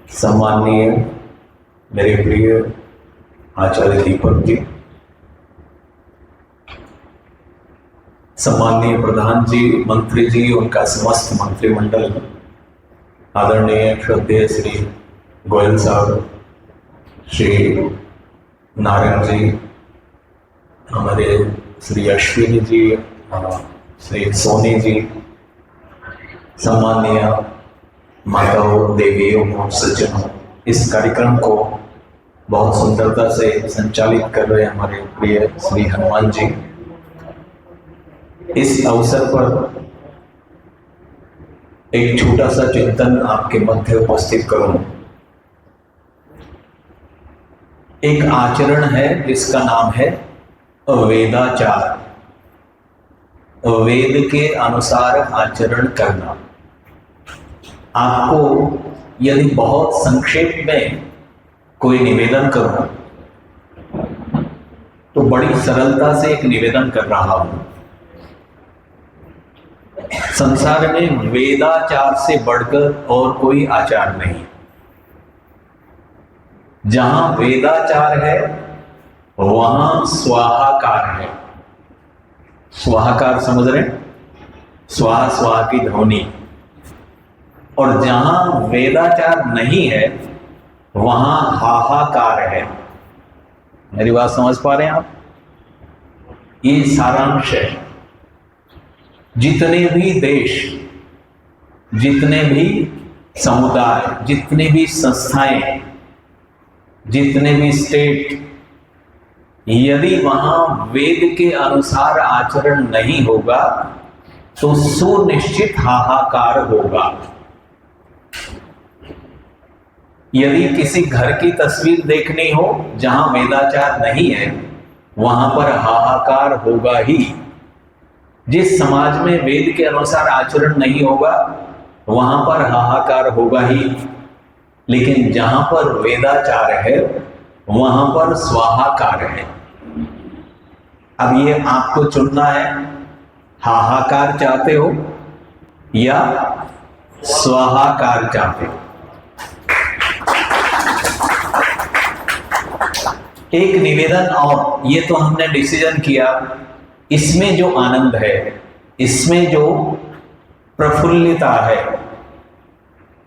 सम्माननीय मेरे प्रिय आचार्य दीपक जी, सम्माननीय प्रधान जी, मंत्री जी, उनका समस्त मंत्रिमंडल, आदरणीय श्रद्धेय श्री गोयल साहब, श्री नारायण जी, हमारे श्री अश्विनी जी, श्री सोनी जी, सम्माननीय माताओं, देवियों और सज्जनों, इस कार्यक्रम को बहुत सुंदरता से संचालित कर रहे हमारे प्रिय श्री हनुमान जी। इस अवसर पर एक छोटा सा चिंतन आपके मध्य उपस्थित करूं। एक आचरण है जिसका नाम है वेदाचार। वेद के अनुसार आचरण करना। आपको यदि बहुत संक्षेप में कोई निवेदन करूं तो बड़ी सरलता से एक निवेदन कर रहा हूं। संसार में वेदाचार से बढ़कर और कोई आचार नहीं। जहां वेदाचार है वहां स्वाहाकार है। स्वाहाकार समझ रहे? स्वाहा स्वाहा की ध्वनि। और जहां वेदाचार नहीं है वहां हाहाकार है। मेरी बात समझ पा रहे हैं आप? ये सारांश है। जितने भी देश, जितने भी समुदाय, जितने भी संस्थाएं, जितने भी स्टेट, यदि वहां वेद के अनुसार आचरण नहीं होगा तो सुनिश्चित हाहाकार होगा। यदि किसी घर की तस्वीर देखनी हो जहां वेदाचार नहीं है वहां पर हाहाकार होगा ही। जिस समाज में वेद के अनुसार आचरण नहीं होगा वहां पर हाहाकार होगा ही। लेकिन जहां पर वेदाचार है वहां पर स्वाहाकार है। अब ये आपको चुनना है, हाहाकार चाहते हो या स्वाहाकार चाहते हो। एक निवेदन, और ये तो हमने डिसीजन किया, इसमें जो आनंद है, इसमें जो प्रफुल्लता है,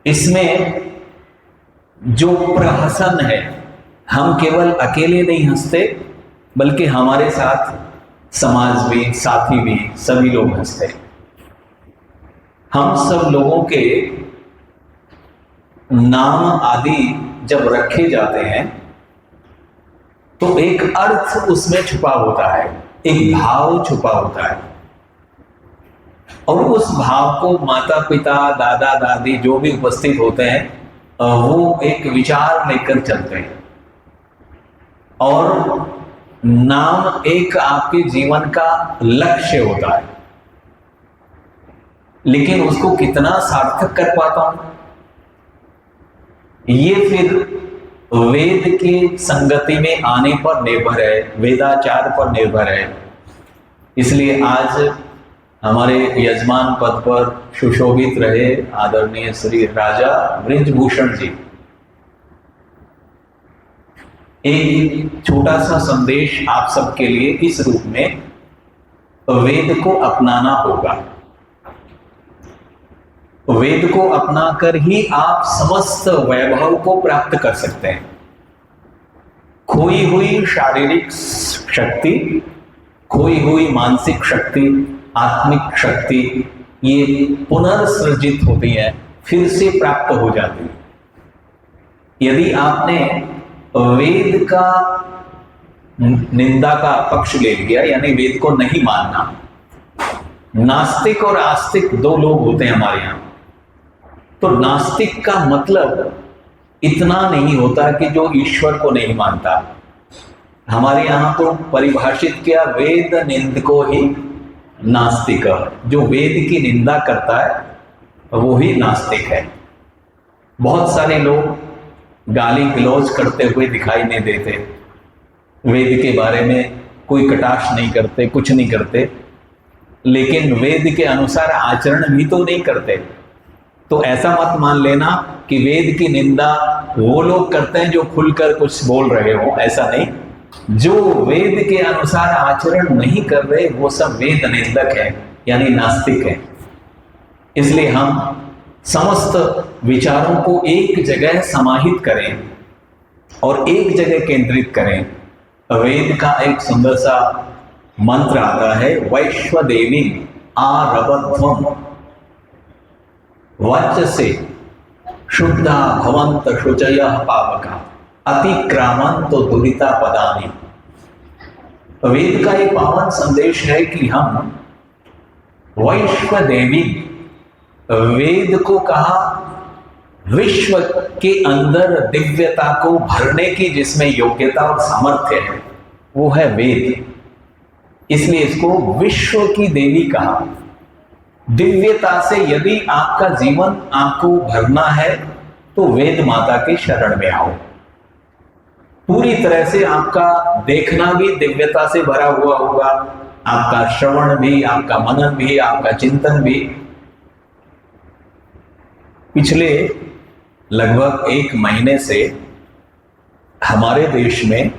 इसमें जो प्रहसन है, हम केवल अकेले नहीं हंसते बल्कि हमारे साथ समाज भी, साथी भी, सभी लोग हंसते हैं। हम सब लोगों के नाम आदि जब रखे जाते हैं तो एक अर्थ उसमें छुपा होता है, एक भाव छुपा होता है। और उस भाव को माता पिता, दादा दादी जो भी उपस्थित होते हैं वो एक विचार लेकर चलते हैं। और नाम एक आपके जीवन का लक्ष्य होता है, लेकिन उसको कितना सार्थक कर पाता हूं ये फिर वेद के संगति में आने पर निर्भर है, वेदाचार पर निर्भर है। इसलिए आज हमारे यजमान पद पर सुशोभित रहे आदरणीय श्री राजा बृजभूषण जी, एक छोटा सा संदेश आप सबके लिए इस रूप में, वेद को अपनाना होगा। वेद को अपनाकर ही आप समस्त वैभव को प्राप्त कर सकते हैं। खोई हुई शारीरिक शक्ति, खोई हुई मानसिक शक्ति, आत्मिक शक्ति, ये पुनर्सृजित होती है, फिर से प्राप्त हो जाती है। यदि आपने वेद का निंदा का पक्ष ले लिया, यानी वेद को नहीं मानना, नास्तिक और आस्तिक दो लोग होते हैं हमारे यहाँ। तो नास्तिक का मतलब इतना नहीं होता कि जो ईश्वर को नहीं मानता। हमारे यहाँ तो परिभाषित किया, वेद निंदको ही नास्तिक। जो वेद की निंदा करता है वो ही नास्तिक है। बहुत सारे लोग गाली गलौज करते हुए दिखाई नहीं देते, वेद के बारे में कोई कटाक्ष नहीं करते, कुछ नहीं करते, लेकिन वेद के अनुसार आचरण भी तो नहीं करते। तो ऐसा मत मान लेना कि वेद की निंदा वो लोग करते हैं जो खुलकर कुछ बोल रहे हो, ऐसा नहीं। जो वेद के अनुसार आचरण नहीं कर रहे वो सब वेद निंदक है, यानी नास्तिक है। इसलिए हम समस्त विचारों को एक जगह समाहित करें और एक जगह केंद्रित करें। वेद का एक सुंदर सा मंत्र आता है, वैश्वदेवी आरबध्वम वचसे शुद्धा भवंत शुचयः पावका अतिक्रामंत दुरिता पदानि। वेद का एक पावन संदेश है कि हम वैश्वदेवी, वेद को कहा विश्व के अंदर दिव्यता को भरने की जिसमें योग्यता और सामर्थ्य है वो है वेद, इसलिए इसको विश्व की देवी कहा। दिव्यता से यदि आपका जीवन आपको भरना है तो वेद माता के शरण में आओ। पूरी तरह से आपका देखना भी दिव्यता से भरा हुआ होगा, आपका श्रवण भी, आपका मनन भी, आपका चिंतन भी। पिछले लगभग 1 महीने से हमारे देश में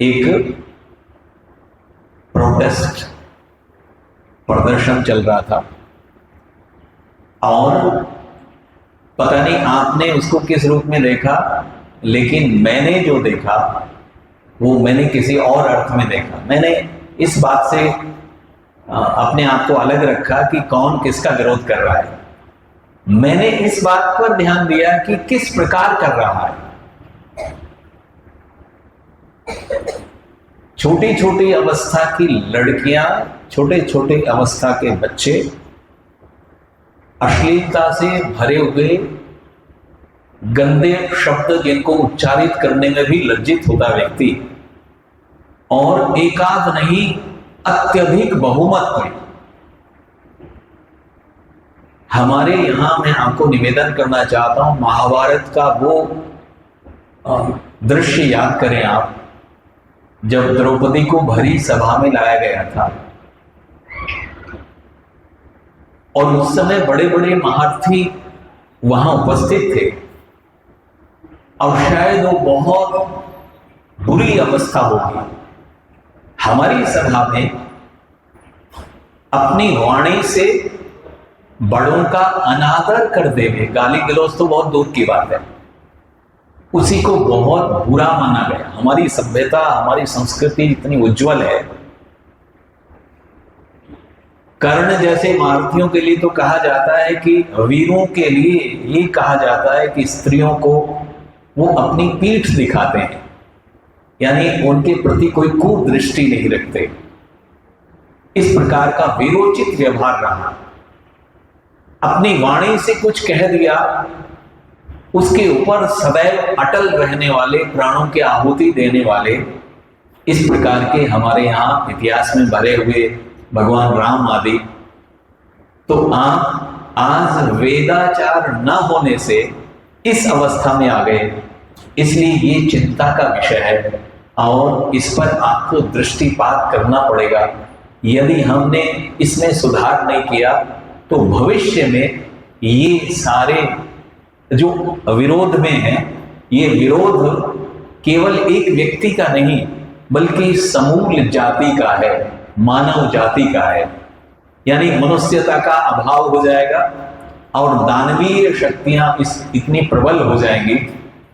एक प्रोटेस्ट प्रदर्शन चल रहा था और पता नहीं आपने उसको किस रूप में देखा, लेकिन मैंने जो देखा वो मैंने किसी और अर्थ में देखा। मैंने इस बात से अपने आप को अलग रखा कि कौन किसका विरोध कर रहा है। मैंने इस बात पर ध्यान दिया कि किस प्रकार कर रहा है। छोटी छोटी अवस्था की लड़कियां, छोटे छोटे अवस्था के बच्चे, अश्लीलता से भरे हुए गंदे शब्द जिनको उच्चारित करने में भी लज्जित होता व्यक्ति, और एकाध नहीं अत्यधिक बहुमत में हमारे यहां, मैं आपको निवेदन करना चाहता हूं, महाभारत का वो दृश्य याद करें आप, जब द्रौपदी को भरी सभा में लाया गया था और उस समय बड़े बड़े महारथी वहां उपस्थित थे और शायद वो बहुत बुरी अवस्था होगी। हमारी सभा में अपनी वाणी से बड़ों का अनादर कर देवे, गाली गलौज तो बहुत दूर की बात है, उसी को बहुत बुरा माना गया। हमारी सभ्यता, हमारी संस्कृति इतनी उज्जवल है। कर्ण जैसे महारथियों के लिए तो कहा जाता है कि वीरों के लिए ये कहा जाता है कि स्त्रियों को वो अपनी पीठ दिखाते हैं, यानी उनके प्रति कोई कुदृष्टि नहीं रखते। इस प्रकार का वीरोचित व्यवहार रहा। अपनी वाणी से कुछ कह दिया, उसके ऊपर सदैव अटल रहने वाले, प्राणों की आहुति देने वाले, इस प्रकार के हमारे यहाँ इतिहास में भरे हुए भगवान राम आदि। तो आप आज वेदाचार न होने से इस अवस्था में आ गए, इसलिए ये चिंता का विषय है और इस पर आपको दृष्टिपात करना पड़ेगा। यदि हमने इसमें सुधार नहीं किया तो भविष्य में ये सारे जो विरोध में है, ये विरोध केवल एक व्यक्ति का नहीं बल्कि समूल जाति का है, मानव जाति का है। यानी मनुष्यता का अभाव हो जाएगा और दानवीय शक्तियां इतनी प्रबल हो जाएंगी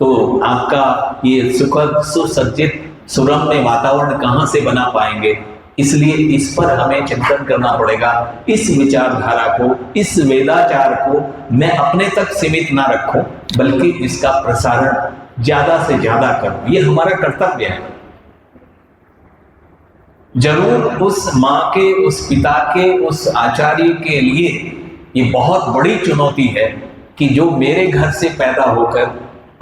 तो आपका ये सुखद सुसज्जित सुरम्य वातावरण कहां से बना पाएंगे। इसलिए इस पर हमें चिंतन करना पड़ेगा। इस विचारधारा को, इस वेदाचार को मैं अपने तक सीमित ना रखूं, बल्कि इसका प्रसारण ज्यादा से ज्यादा करूं। ये हमारा कर्तव्य है। जरूर उस माँ के, उस पिता के, उस आचार्य के लिए ये बहुत बड़ी चुनौती है कि जो मेरे घर से पैदा होकर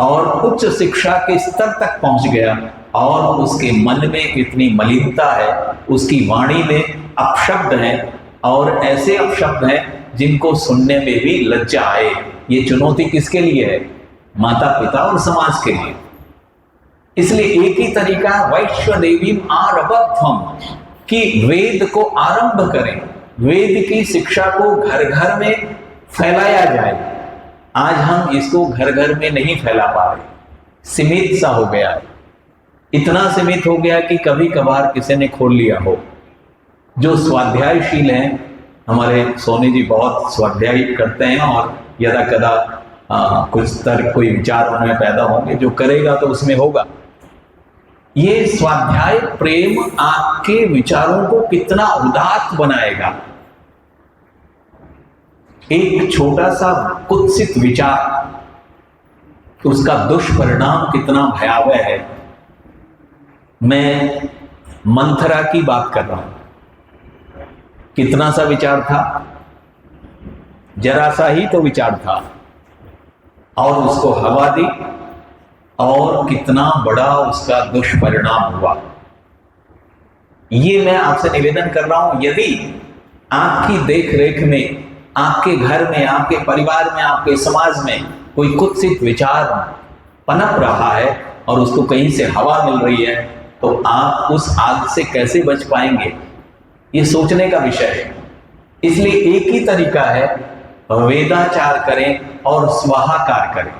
और उच्च शिक्षा के स्तर तक पहुंच गया और उसके मन में इतनी मलिनता है, उसकी वाणी में अपशब्द हैं और ऐसे अपशब्द हैं जिनको सुनने में भी लज्जा आए। ये चुनौती किसके लिए है? माता पिता और समाज के लिए। इसलिए एक ही तरीका वैश्वदेवी आरबध्वम, कि वेद को आरंभ करें, वेद की शिक्षा को घर घर में फैलाया जाए। आज हम इसको घर घर में नहीं फैला पा रहे, सीमित सा हो गया है, इतना सीमित हो गया कि कभी कभार किसी ने खोल लिया हो। जो स्वाध्यायशील हैं, हमारे सोनी जी बहुत स्वाध्याय करते हैं और यदा कदा कुछ तर्क कोई विचार उनमें पैदा होंगे, जो करेगा तो उसमें होगा। ये स्वाध्याय प्रेम आपके विचारों को कितना उदात्त बनाएगा। एक छोटा सा कुत्सित विचार, उसका दुष्परिणाम कितना भयावह है। मैं मंथरा की बात कर रहा हूं। कितना सा विचार था, जरा सा ही तो विचार था, और उसको हवा दी और कितना बड़ा उसका दुष्परिणाम हुआ। ये मैं आपसे निवेदन कर रहा हूं, यदि आपकी देख रेख में, आपके घर में, आपके परिवार में, आपके समाज में कोई कुत्सित विचार पनप रहा है और उसको कहीं से हवा मिल रही है, तो आप उस आग से कैसे बच पाएंगे, ये सोचने का विषय है। इसलिए एक ही तरीका है, वेदाचार करें और स्वाहाकार करें।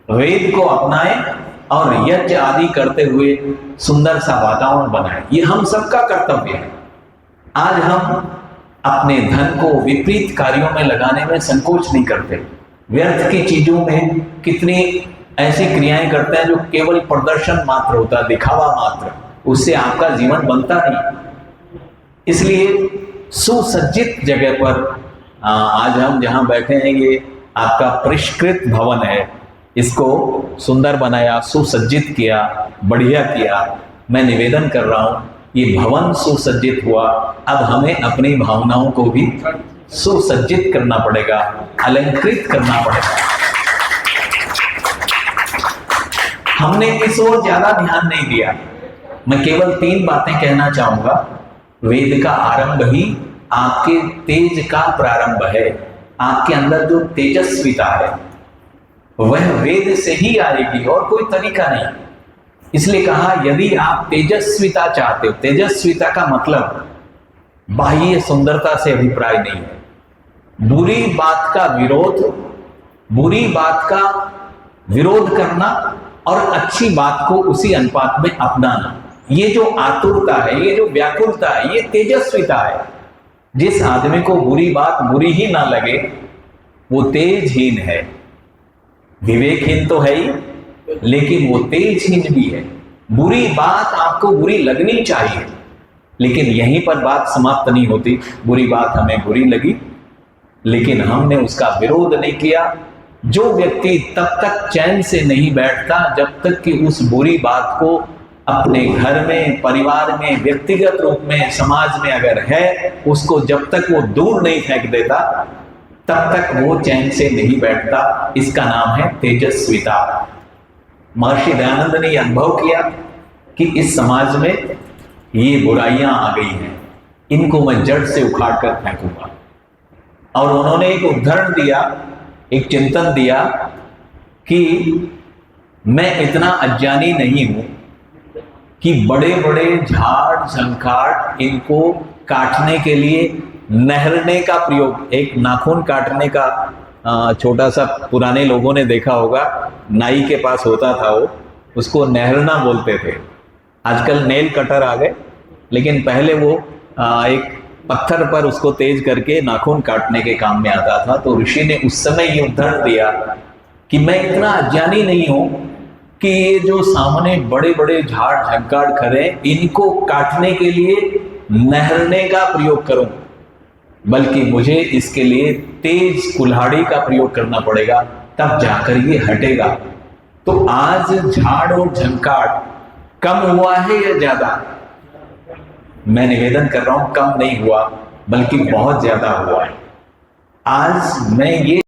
वेद को अपनाएं और यज्ञ आदि करते हुए सुंदर सा वातावरण बनाएं। ये हम सबका कर्तव्य है। आज हम अपने धन को विपरीत कार्यों में लगाने में संकोच नहीं करते। व्यर्थ की चीजों में कितनी ऐसी क्रियाएं करते हैं जो केवल प्रदर्शन मात्र होता है, दिखावा मात्र, उससे आपका जीवन बनता नहीं। इसलिए सुसज्जित जगह पर आज हम जहां बैठे हैं, ये आपका परिष्कृत भवन है, इसको सुंदर बनाया, सुसज्जित किया, बढ़िया किया। मैं निवेदन कर रहा हूं, ये भवन सुसज्जित हुआ, अब हमें अपनी भावनाओं को भी सुसज्जित करना पड़ेगा, अलंकृत करना पड़ेगा। हमने इस ओर ज्यादा ध्यान नहीं दिया। मैं केवल 3 बातें कहना चाहूंगा। वेद का आरंभ ही आपके तेज का प्रारंभ है। आपके अंदर जो तेजस्विता है वह वेद से ही आएगी और कोई तरीका नहीं। इसलिए कहा, यदि आप तेजस्विता चाहते हो, तेजस्विता का मतलब बाह्य सुंदरता से अभिप्राय नहीं है। बुरी बात का विरोध करना और अच्छी बात को उसी अनुपात में अपनाना, ये जो आतुरता है, ये जो व्याकुलता है, ये तेजस्विता है। जिस आदमी को बुरी बात बुरी ही ना लगे वो तेजहीन है। विवेकहीन तो है ही, लेकिन वो तेजहीन भी है। बुरी बात आपको बुरी लगनी चाहिए, लेकिन यहीं पर बात समाप्त नहीं होती। बुरी बात हमें बुरी लगी, लेकिन हमने उसका विरोध नहीं किया। जो व्यक्ति तब तक चैन से नहीं बैठता जब तक कि उस बुरी बात को अपने घर में, परिवार में, व्यक्तिगत रूप में, समाज में अगर है, उसको जब तक वो दूर नहीं फेंक देता तब तक वो चैन से नहीं बैठता। इसका नाम है तेजस्विता। महर्षि दयानंद ने यह अनुभव किया कि इस समाज में ये बुराइयां आ गई हैं, इनको मैं जड़ से उखाड़ कर फेंकूंगा। और उन्होंने एक उदाहरण दिया, एक चिंतन दिया कि मैं इतना अज्ञानी नहीं हूं कि बड़े बड़े झाड़ झंखाड़ इनको काटने के लिए नहरने का प्रयोग, एक नाखून काटने का छोटा सा, पुराने लोगों ने देखा होगा, नाई के पास होता था वो, उसको नहरना बोलते थे। आजकल नेल कटर आ गए, लेकिन पहले वो एक पत्थर पर उसको तेज करके नाखून काटने के काम में आता था। तो ऋषि ने उस समय ये उदाहरण दिया कि मैं इतना अज्ञानी नहीं हूं कि ये जो सामने बड़े बड़े झाड़ झंकाड़ खड़े, इनको काटने के लिए नहरने का प्रयोग करूं, बल्कि मुझे इसके लिए तेज कुल्हाड़ी का प्रयोग करना पड़ेगा, तब जाकर ये हटेगा। तो आज झाड़ और झंकाड़ कम हुआ है या ज्यादा? मैं निवेदन कर रहा हूं, कम नहीं हुआ बल्कि बहुत ज्यादा हुआ है। आज मैं ये